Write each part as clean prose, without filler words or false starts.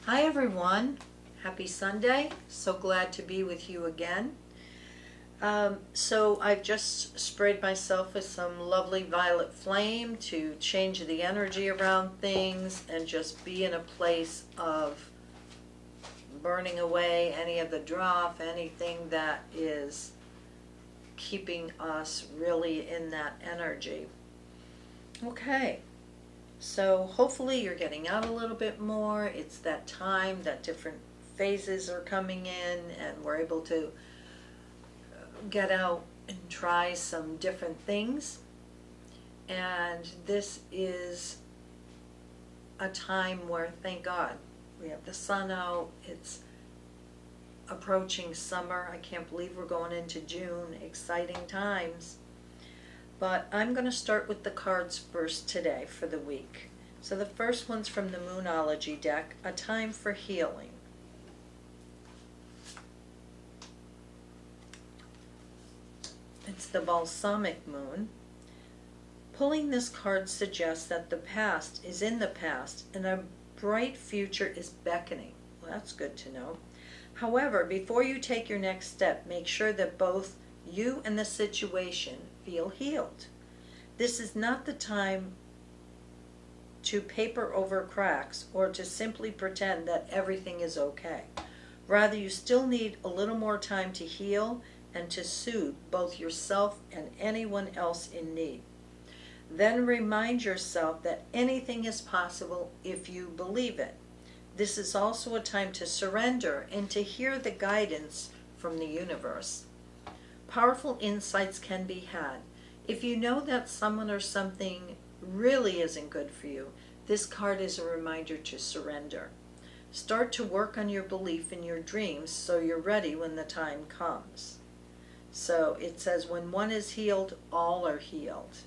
Hi everyone, happy Sunday. So glad to be with you again. So I've just sprayed myself with some lovely violet flame to change the energy around things and just be in a place of burning away any of the dross, anything that is keeping us really in that energy. Okay. So hopefully you're getting out a little bit more. It's that time that different phases are coming in and we're able to get out and try some different things. And this is a time where, thank God, we have the sun out. It's approaching summer. I can't believe we're going into June. Exciting times. But I'm going to start with the cards first today for the week. So the first one's from the Moonology deck, A Time for Healing. It's the Balsamic Moon. Pulling this card suggests that the past is in the past and a bright future is beckoning. Well, that's good to know. However, before you take your next step, make sure that both you and the situation feel healed. This is not the time to paper over cracks or to simply pretend that everything is okay. Rather, you still need a little more time to heal and to soothe both yourself and anyone else in need. Then remind yourself that anything is possible if you believe it. This is also a time to surrender and to hear the guidance from the universe. Powerful insights can be had. If you know that someone or something really isn't good for you, this card is a reminder to surrender. Start to work on your belief in your dreams so you're ready when the time comes. So it says, when one is healed, all are healed.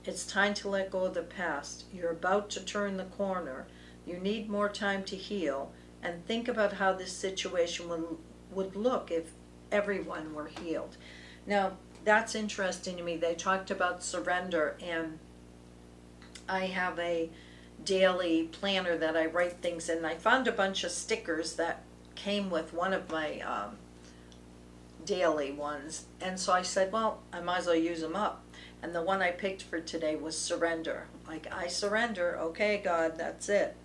It's time to let go of the past. You're about to turn the corner. You need more time to heal, and think about how this situation would look if everyone were healed. Now, that's interesting to me. They talked about surrender, and I have a daily planner that I write things in. I found a bunch of stickers that came with one of my daily ones, and so I said, well, I might as well use them up. And the one I picked for today was surrender. Like, I surrender. Okay, God, that's it.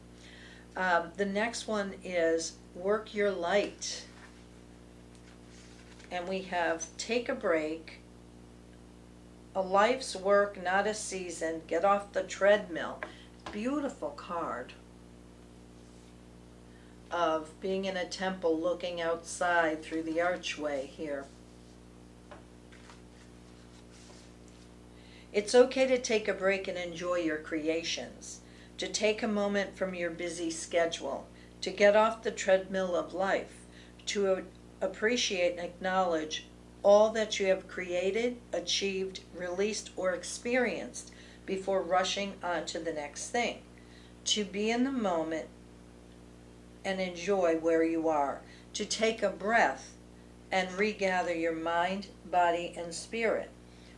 The next one is work your light. And we have take a break, a life's work, not a season, get off the treadmill. Beautiful card of being in a temple looking outside through the archway here. It's okay to take a break and enjoy your creations, to take a moment from your busy schedule, to get off the treadmill of life, to appreciate and acknowledge all that you have created, achieved, released, or experienced before rushing on to the next thing. To be in the moment and enjoy where you are. To take a breath and regather your mind, body, and spirit.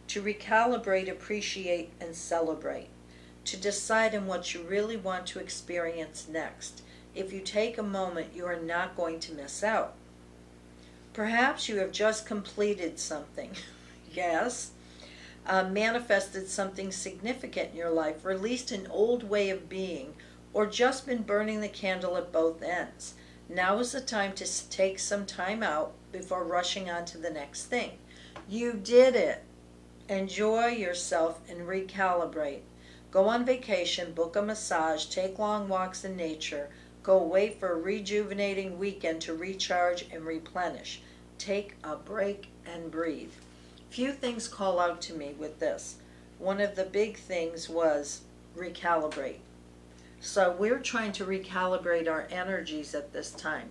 To recalibrate, appreciate, and celebrate. To decide on what you really want to experience next. If you take a moment, you are not going to miss out. Perhaps you have just completed something. Yes. Manifested something significant in your life, released an old way of being, or just been burning the candle at both ends. Now is the time to take some time out before rushing on to the next thing. You did it. Enjoy yourself and recalibrate. Go on vacation, book a massage, take long walks in nature, go away for a rejuvenating weekend to recharge and replenish. Take a break and breathe. Few things call out to me with this. One of the big things was recalibrate. So we're trying to recalibrate our energies at this time.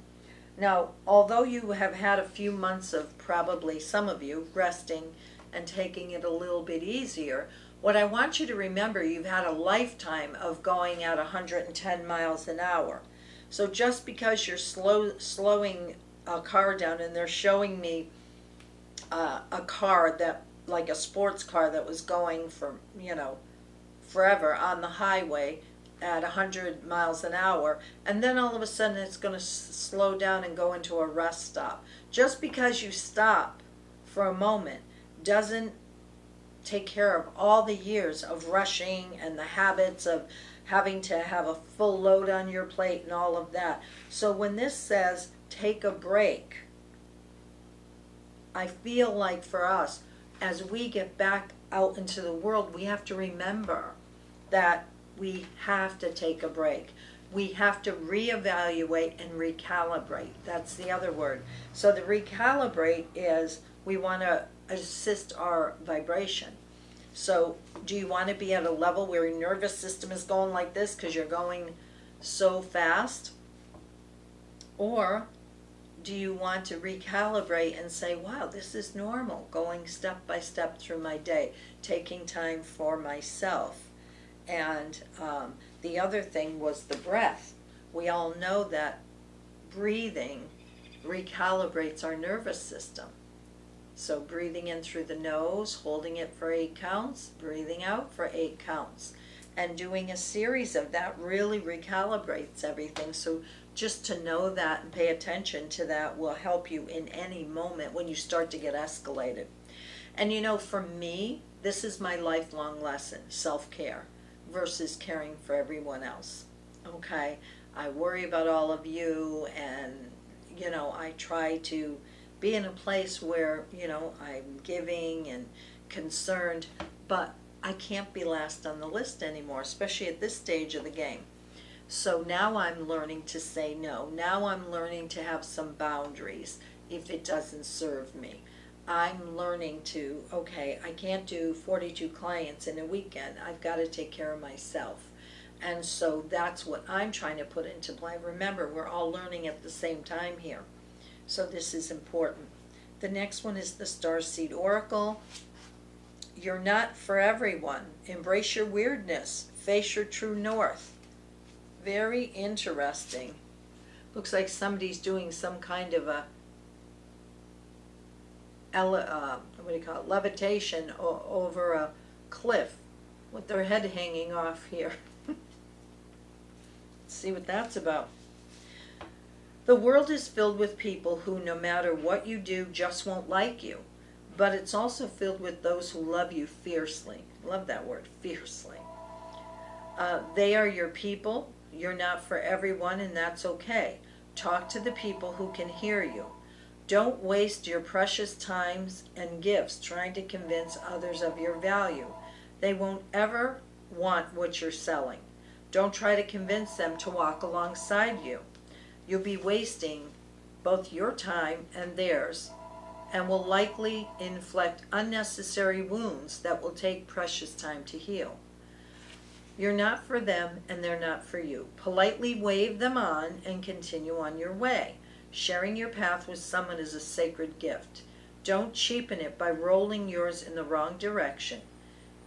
Now, although you have had a few months of, probably some of you, resting and taking it a little bit easier, what I want you to remember, you've had a lifetime of going at 110 miles an hour. So just because you're slowing a car down, and they're showing me a car that, like a sports car that was going for, forever on the highway, at 100 miles an hour, and then all of a sudden it's going to slow down and go into a rest stop. Just because you stop for a moment doesn't take care of all the years of rushing and the habits of having to have a full load on your plate and all of that. So when this says take a break, I feel like for us, as we get back out into the world, we have to remember that we have to take a break. We have to reevaluate and recalibrate. That's the other word. So the recalibrate is we want to assist our vibration. So do you want to be at a level where your nervous system is going like this because you're going so fast? Or do you want to recalibrate and say, wow, this is normal, going step by step through my day, taking time for myself? And the other thing was the breath. We all know that breathing recalibrates our nervous system. So breathing in through the nose, holding it for 8 counts, breathing out for 8 counts. And doing a series of that really recalibrates everything. So just to know that and pay attention to that will help you in any moment when you start to get escalated. And you know, for me, this is my lifelong lesson, self-care versus caring for everyone else. Okay? I worry about all of you, and, you know, I try to be in a place where, you know, I'm giving and concerned, but I can't be last on the list anymore, especially at this stage of the game. So now I'm learning to say no. Now I'm learning to have some boundaries if it doesn't serve me. I'm learning to, okay, I can't do 42 clients in a weekend. I've got to take care of myself. And so that's what I'm trying to put into play. Remember, we're all learning at the same time here. So this is important. The next one is the Starseed Oracle. You're not for everyone. Embrace your weirdness. Face your true north. Very interesting. Looks like somebody's doing some kind of a what do you call it? Levitation over a cliff with their head hanging off here. Let's see what that's about. The world is filled with people who, no matter what you do, just won't like you. But it's also filled with those who love you fiercely. Love that word, fiercely. They are your people. You're not for everyone, and that's okay. Talk to the people who can hear you. Don't waste your precious times and gifts trying to convince others of your value. They won't ever want what you're selling. Don't try to convince them to walk alongside you. You'll be wasting both your time and theirs, and will likely inflict unnecessary wounds that will take precious time to heal. You're not for them, and they're not for you. Politely wave them on and continue on your way. Sharing your path with someone is a sacred gift. Don't cheapen it by rolling yours in the wrong direction.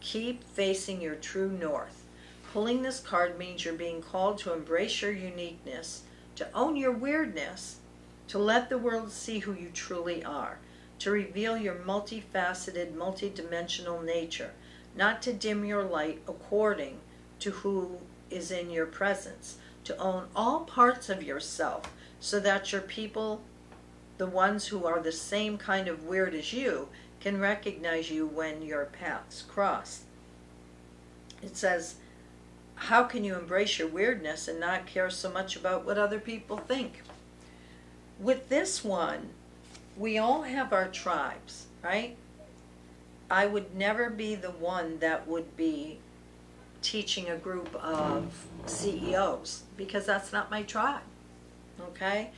Keep facing your true north. Pulling this card means you're being called to embrace your uniqueness, to own your weirdness, to let the world see who you truly are, to reveal your multifaceted, multidimensional nature, not to dim your light according to who is in your presence, to own all parts of yourself so that your people, the ones who are the same kind of weird as you, can recognize you when your paths cross. It says, how can you embrace your weirdness and not care so much about what other people think? With this one, we all have our tribes, right? I would never be the one that would be teaching a group of CEOs because that's not my tribe, okay?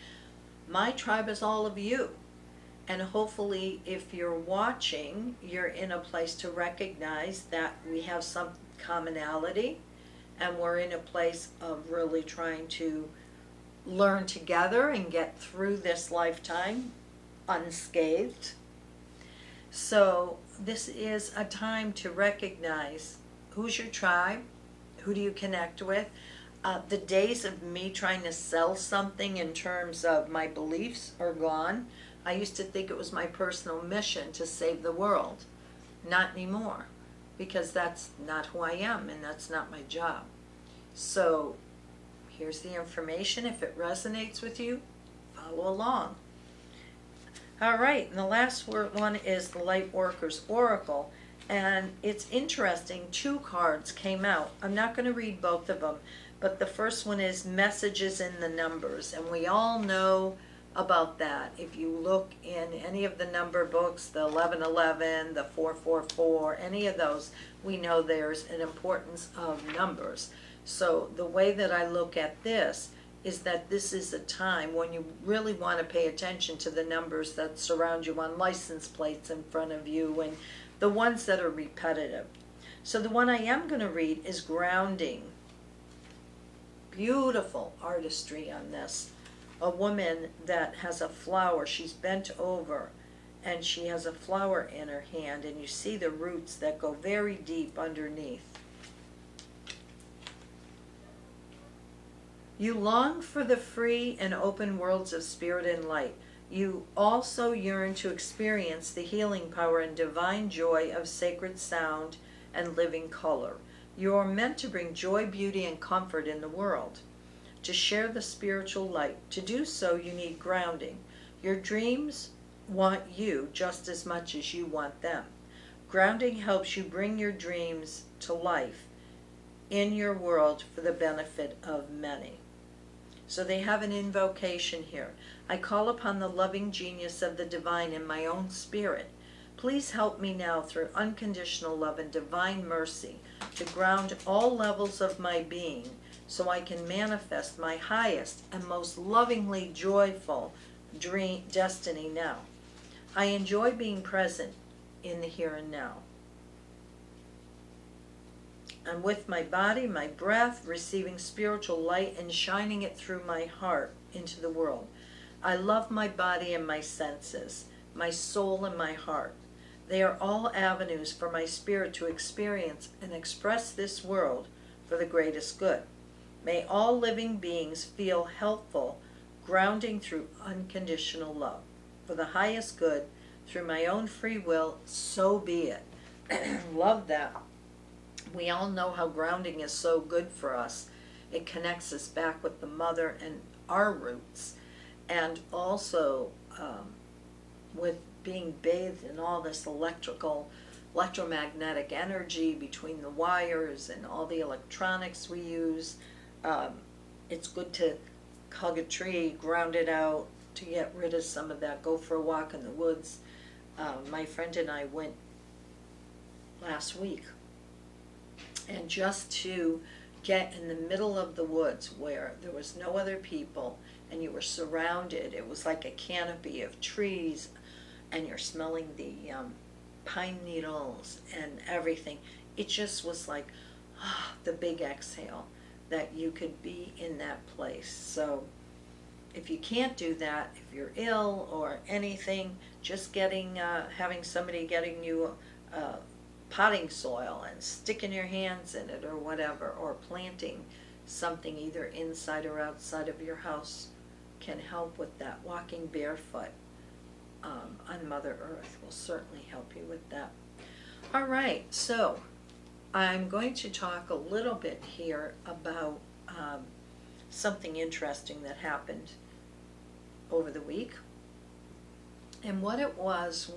My tribe is all of you. And hopefully, if you're watching, you're in a place to recognize that we have some commonality, and we're in a place of really trying to learn together and get through this lifetime unscathed. So this is a time to recognize who's your tribe, who do you connect with. The days of me trying to sell something in terms of my beliefs are gone. I used to think it was my personal mission to save the world. Not anymore, because that's not who I am and that's not my job. So here's the information. If it resonates with you, follow along. All right, and the last one is the Light Workers Oracle. And it's interesting, 2 cards came out. I'm not going to read both of them, but the first one is Messages in the Numbers. And we all know about that. If you look in any of the number books, the 1111, the 444, any of those, we know there's an importance of numbers. So the way that I look at this is that this is a time when you really want to pay attention to the numbers that surround you on license plates in front of you and the ones that are repetitive. So the one I am going to read is Grounding. Beautiful artistry on this. A woman that has a flower, she's bent over, and she has a flower in her hand, and you see the roots that go very deep underneath. You long for the free and open worlds of spirit and light. You also yearn to experience the healing power and divine joy of sacred sound and living color. You are meant to bring joy, beauty, and comfort in the world, to share the spiritual light. To do so, you need grounding. Your dreams want you just as much as you want them. Grounding helps you bring your dreams to life in your world for the benefit of many. So they have an invocation here. I call upon the loving genius of the divine in my own spirit. Please help me now through unconditional love and divine mercy to ground all levels of my being so I can manifest my highest and most lovingly joyful destiny now. I enjoy being present in the here and now. And with my body, my breath, receiving spiritual light and shining it through my heart into the world. I love my body and my senses, my soul and my heart. They are all avenues for my spirit to experience and express this world for the greatest good. May all living beings feel helpful, grounding through unconditional love. For the highest good, through my own free will, so be it. Love that. We all know how grounding is so good for us. It connects us back with the mother and our roots. And also with being bathed in all this electromagnetic energy between the wires and all the electronics we use. It's good to hug a tree, ground it out, to get rid of some of that. Go for a walk in the woods. My friend and I went last week. And just to get in the middle of the woods where there was no other people and you were surrounded, it was like a canopy of trees and you're smelling the pine needles and everything. It just was like the big exhale that you could be in that place. So if you can't do that, if you're ill or anything, just having somebody getting you potting soil and sticking your hands in it or whatever, or planting something either inside or outside of your house can help with that. Walking barefoot on Mother Earth will certainly help you with that. All right, so I'm going to talk a little bit here about something interesting that happened over the week. And what it was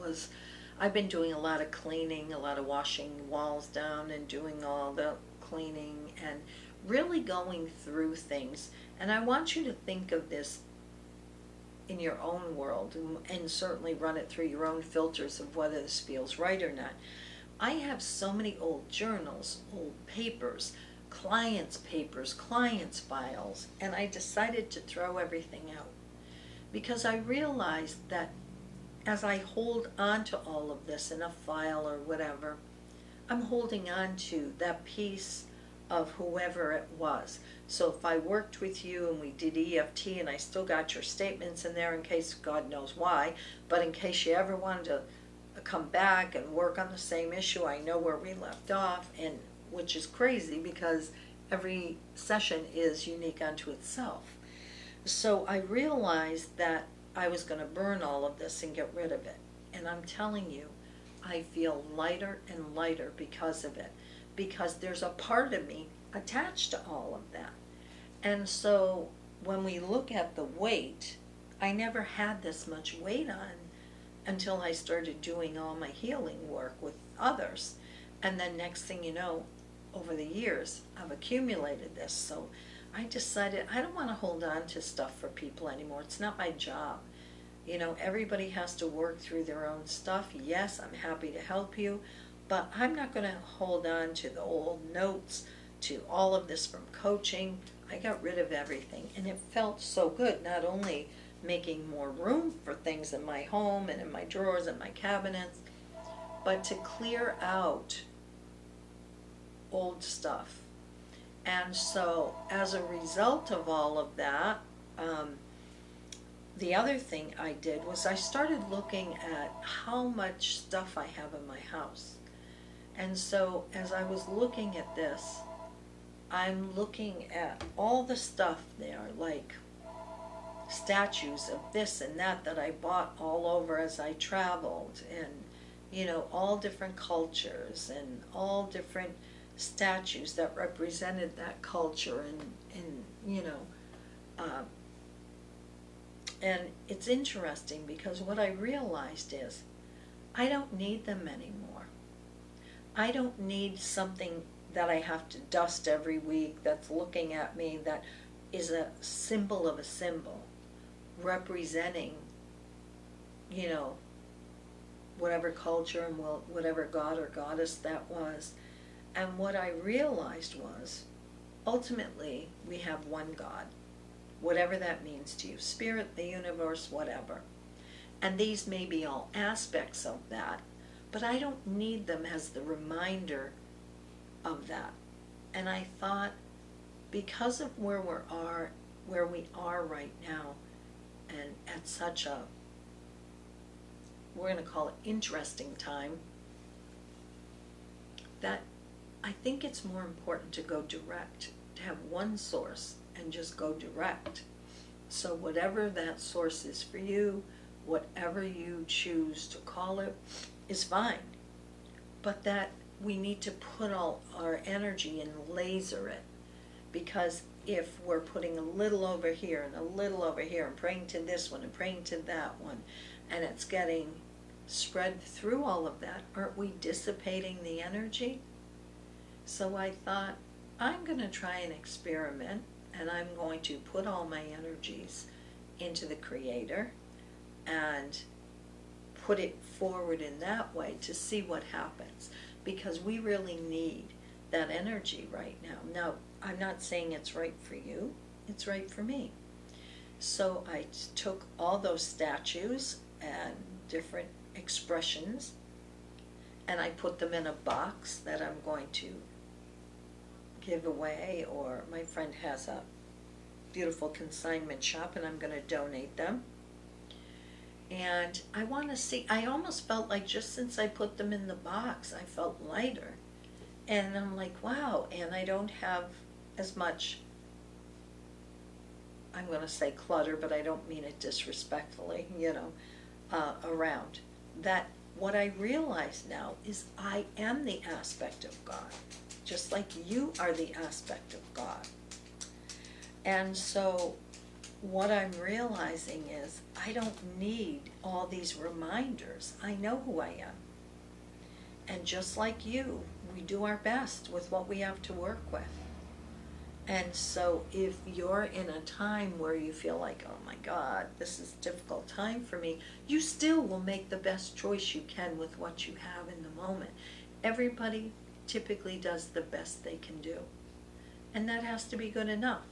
I've been doing a lot of cleaning, a lot of washing walls down and doing all the cleaning and really going through things. And I want you to think of this in your own world and certainly run it through your own filters of whether this feels right or not. I have so many old journals, old papers, clients' files, and I decided to throw everything out because I realized that as I hold on to all of this in a file or whatever, I'm holding on to that piece of whoever it was. So if I worked with you and we did EFT and I still got your statements in there in case, God knows why, but in case you ever wanted to come back and work on the same issue, I know where we left off, and which is crazy because every session is unique unto itself. So I realized that I was going to burn all of this and get rid of it. And I'm telling you, I feel lighter and lighter because of it. Because there's a part of me attached to all of that. And so when we look at the weight, I never had this much weight on until I started doing all my healing work with others. And then next thing you know, over the years, I've accumulated this. So I decided I don't want to hold on to stuff for people anymore. It's not my job. You know, everybody has to work through their own stuff. Yes, I'm happy to help you, but I'm not going to hold on to the old notes, to all of this from coaching. I got rid of everything, and it felt so good, not only making more room for things in my home and in my drawers and my cabinets, but to clear out old stuff. And so as a result of all of that, the other thing I did was I started looking at how much stuff I have in my house. And so as I was looking at this, I'm looking at all the stuff there, like statues of this and that I bought all over as I traveled, and you know, all different cultures and all different statues that represented that culture, and you know, and it's interesting because what I realized is I don't need them anymore. I don't need something that I have to dust every week that's looking at me, that is a symbol of a symbol representing, you know, whatever culture and whatever god or goddess that was. And what I realized was, ultimately, we have one God, whatever that means to you, spirit, the universe, whatever. And these may be all aspects of that, but I don't need them as the reminder of that. And I thought, because of where we are right now, and at such a, we're going to call it interesting time, that I think it's more important to go direct, to have one source and just go direct. So whatever that source is for you, whatever you choose to call it, is fine. But that we need to put all our energy and laser it. Because if we're putting a little over here and a little over here and praying to this one and praying to that one, and it's getting spread through all of that, aren't we dissipating the energy? So I thought, I'm going to try an experiment, and I'm going to put all my energies into the Creator and put it forward in that way to see what happens, because we really need that energy right now. Now, I'm not saying it's right for you, it's right for me. So I took all those statues and different expressions, and I put them in a box that I'm going to give away, or my friend has a beautiful consignment shop and I'm going to donate them. And I want to see, I almost felt like just since I put them in the box, I felt lighter. And I'm like, wow, and I don't have as much, I'm going to say clutter, but I don't mean it disrespectfully, you know, around. That what I realize now is I am the aspect of God, just like you are the aspect of God. And so what I'm realizing is I don't need all these reminders. I know who I am. And just like you, we do our best with what we have to work with. And so if you're in a time where you feel like, oh my God, this is a difficult time for me, you still will make the best choice you can with what you have in the moment. Everybody typically does the best they can do. And that has to be good enough.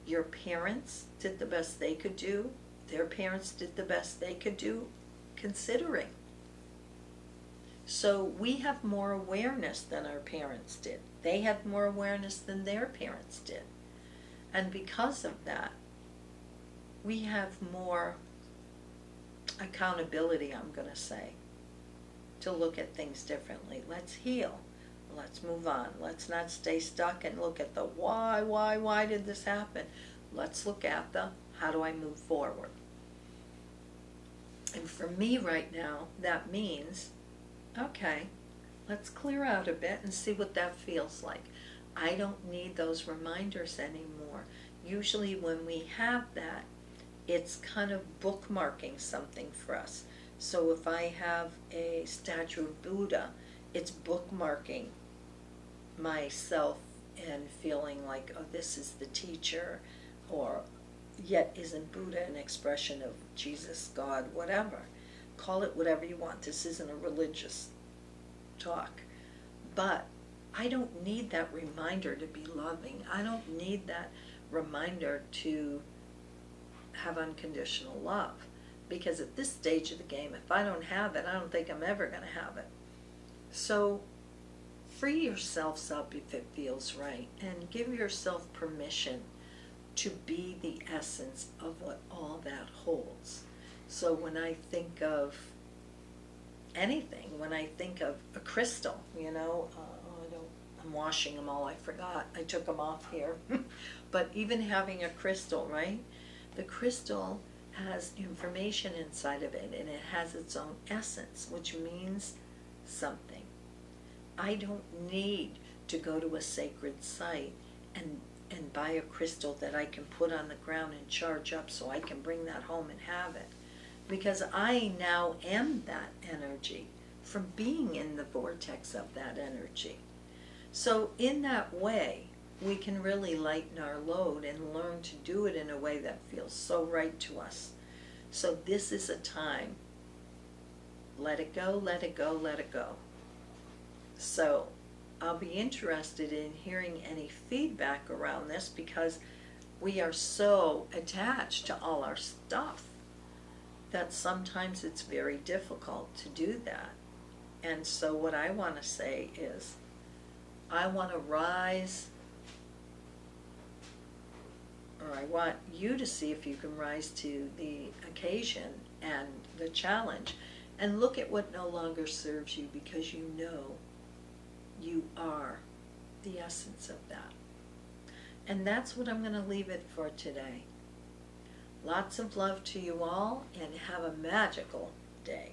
Your parents did the best they could do. Their parents did the best they could do, considering. So we have more awareness than our parents did. They had more awareness than their parents did. And because of that, we have more accountability, I'm going to say, to look at things differently. Let's heal. Let's move on. Let's not stay stuck and look at the why did this happen? Let's look at the how do I move forward? And for me right now, that means, okay, let's clear out a bit and see what that feels like. I don't need those reminders anymore. Usually when we have that, it's kind of bookmarking something for us. So if I have a statue of Buddha, it's bookmarking myself and feeling like, oh, this is the teacher, or yet isn't Buddha an expression of Jesus, God, whatever. Call it whatever you want. This isn't a religious talk. But I don't need that reminder to be loving. I don't need that reminder to have unconditional love. Because at this stage of the game, if I don't have it, I don't think I'm ever going to have it. So free yourselves up if it feels right, and give yourself permission to be the essence of what all that holds. So when I think of anything, when I think of a crystal, I'm washing them all, I forgot, I took them off here. But even having a crystal, right? The crystal has information inside of it, and it has its own essence, which means something. I don't need to go to a sacred site and buy a crystal that I can put on the ground and charge up so I can bring that home and have it. Because I now am that energy from being in the vortex of that energy. So in that way, we can really lighten our load and learn to do it in a way that feels so right to us. So this is a time. Let it go, let it go, let it go. So I'll be interested in hearing any feedback around this, because we are so attached to all our stuff that sometimes it's very difficult to do that. And so what I want to say is, I want to rise, or I want you to see if you can rise to the occasion and the challenge, and look at what no longer serves you, because you know you are the essence of that. And that's what I'm going to leave it for today. Lots of love to you all, and have a magical day.